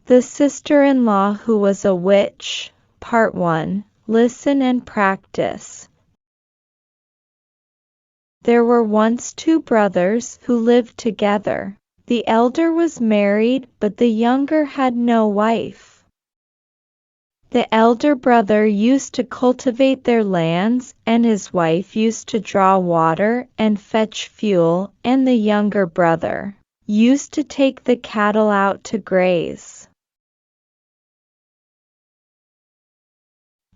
The Sister-in-Law Who Was a Witch, Part 1. Listen and practice. There were once two brothers who lived together. The elder was married, but the younger had no wife. The elder brother used to cultivate their lands, and his wife used to draw water and fetch fuel, and the younger brother used to take the cattle out to graze.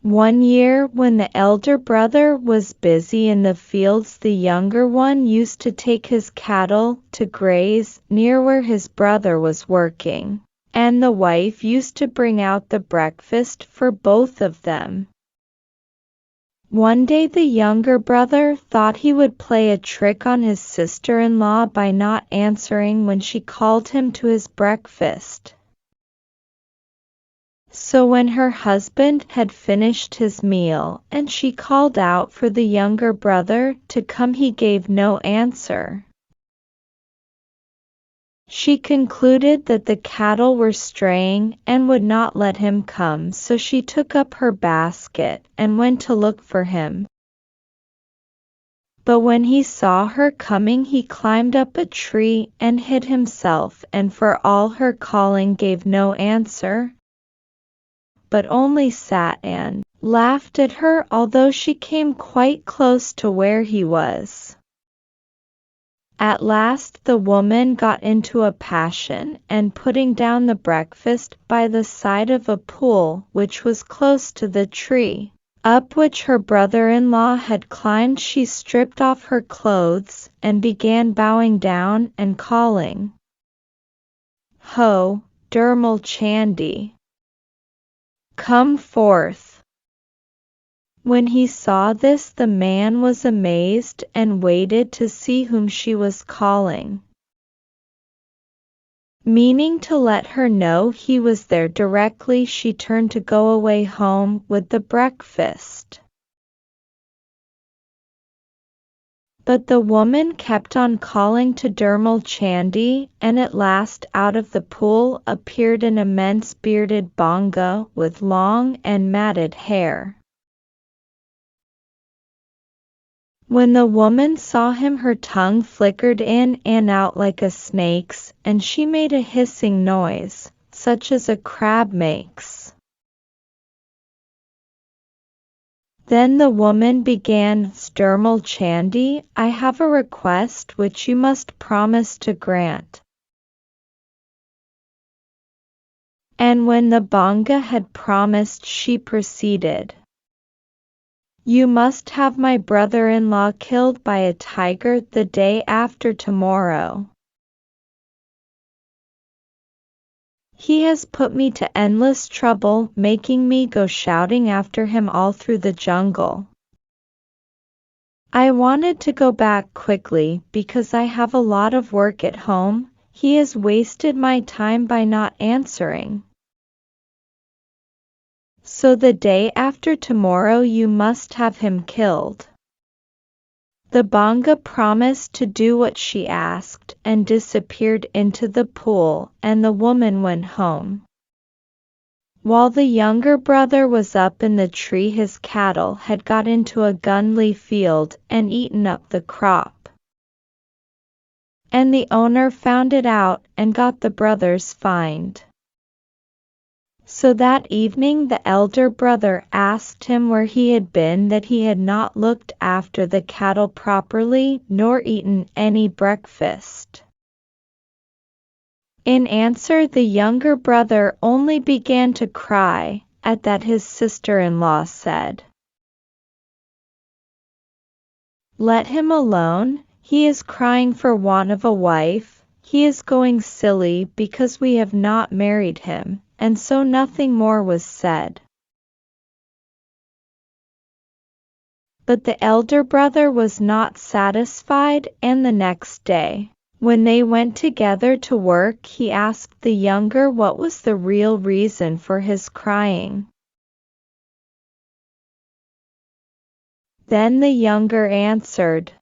One year, when the elder brother was busy in the fields, the younger one used to take his cattle to graze near where his brother was working, and the wife used to bring out the breakfast for both of them. One day the younger brother thought he would play a trick on his sister-in-law by not answering when she called him to his breakfast. So when her husband had finished his meal and she called out for the younger brother to come, he gave no answer. She concluded that the cattle were straying and would not let him come, so she took up her basket and went to look for him. But when he saw her coming, he climbed up a tree and hid himself, and for all her calling gave no answer, but only sat and laughed at her, although she came quite close to where he was. At last the woman got into a passion, and putting down the breakfast by the side of a pool which was close to the tree up which her brother-in-law had climbed, she stripped off her clothes and began bowing down and calling, "Ho, Dermal Chandi! Come forth." When he saw this, the man was amazed and waited to see whom she was calling. Meaning to let her know he was there directly, she turned to go away home with the breakfast. But the woman kept on calling to Dermal Chandi, and at last out of the pool appeared an immense bearded Bonga with long and matted hair. When the woman saw him, her tongue flickered in and out like a snake's, and she made a hissing noise, such as a crab makes. Then the woman began, "Dermal Chandi, I have a request which you must promise to grant." And when the Bonga had promised, she proceeded, "You must have my brother-in-law killed by a tiger the day after tomorrow. He has put me to endless trouble, making me go shouting after him all through the jungle. I wanted to go back quickly because I have a lot of work at home. He has wasted my time by not answering. So the day after tomorrow you must have him killed." The Bonga promised to do what she asked and disappeared into the pool, and the woman went home. While the younger brother was up in the tree, his cattle had got into a gunly field and eaten up the crop. And the owner found it out and got the brothers fined. So that evening the elder brother asked him where he had been, that he had not looked after the cattle properly nor eaten any breakfast. In answer, the younger brother only began to cry. At that his sister-in-law said, "Let him alone, he is crying for want of a wife, he is going silly because we have not married him." And so nothing more was said. But the elder brother was not satisfied, and the next day, when they went together to work, he asked the younger what was the real reason for his crying. Then the younger answered,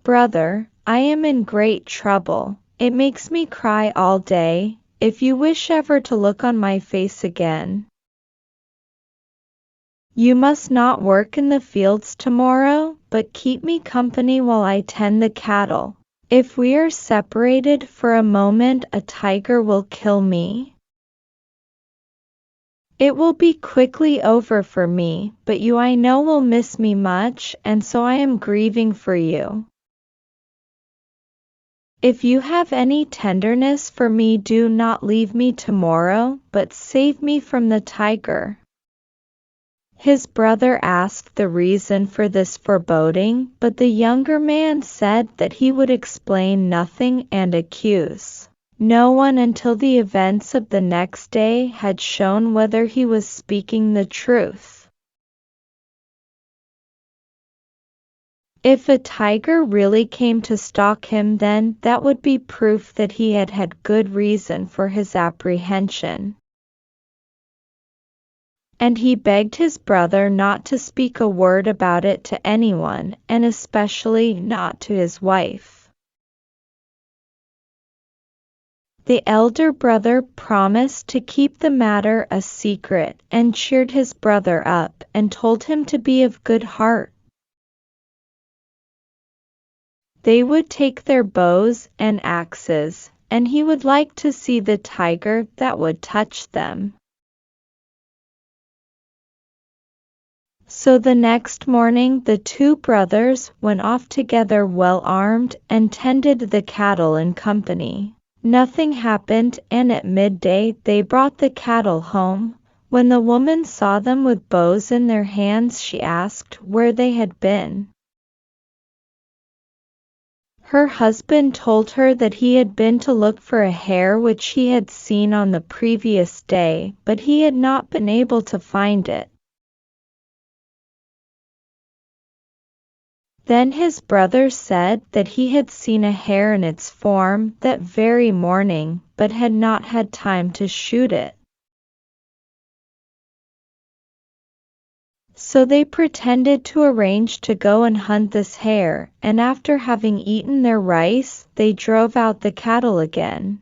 "Brother, I am in great trouble. It makes me cry all day, if you wish ever to look on my face again. You must not work in the fields tomorrow, but keep me company while I tend the cattle. If we are separated for a moment, a tiger will kill me. It will be quickly over for me, but you I know will miss me much, and so I am grieving for you. If you have any tenderness for me, do not leave me tomorrow, but save me from the tiger. His brother asked the reason for this foreboding, but the younger man said that he would explain nothing and accuse no one until the events of the next day had shown whether he was speaking the truth. If a tiger really came to stalk him, then that would be proof that he had had good reason for his apprehension. And he begged his brother not to speak a word about it to anyone, and especially not to his wife. The elder brother promised to keep the matter a secret, and cheered his brother up, and told him to be of good heart. They would take their bows and axes, and he would like to see the tiger that would touch them. So the next morning the two brothers went off together well armed, and tended the cattle in company. Nothing happened, and at midday they brought the cattle home. When the woman saw them with bows in their hands, she asked where they had been. Her husband told her that he had been to look for a hare which he had seen on the previous day, but he had not been able to find it. Then his brother said that he had seen a hare in its form that very morning, but had not had time to shoot it. So they pretended to arrange to go and hunt this hare, and after having eaten their rice, they drove out the cattle again.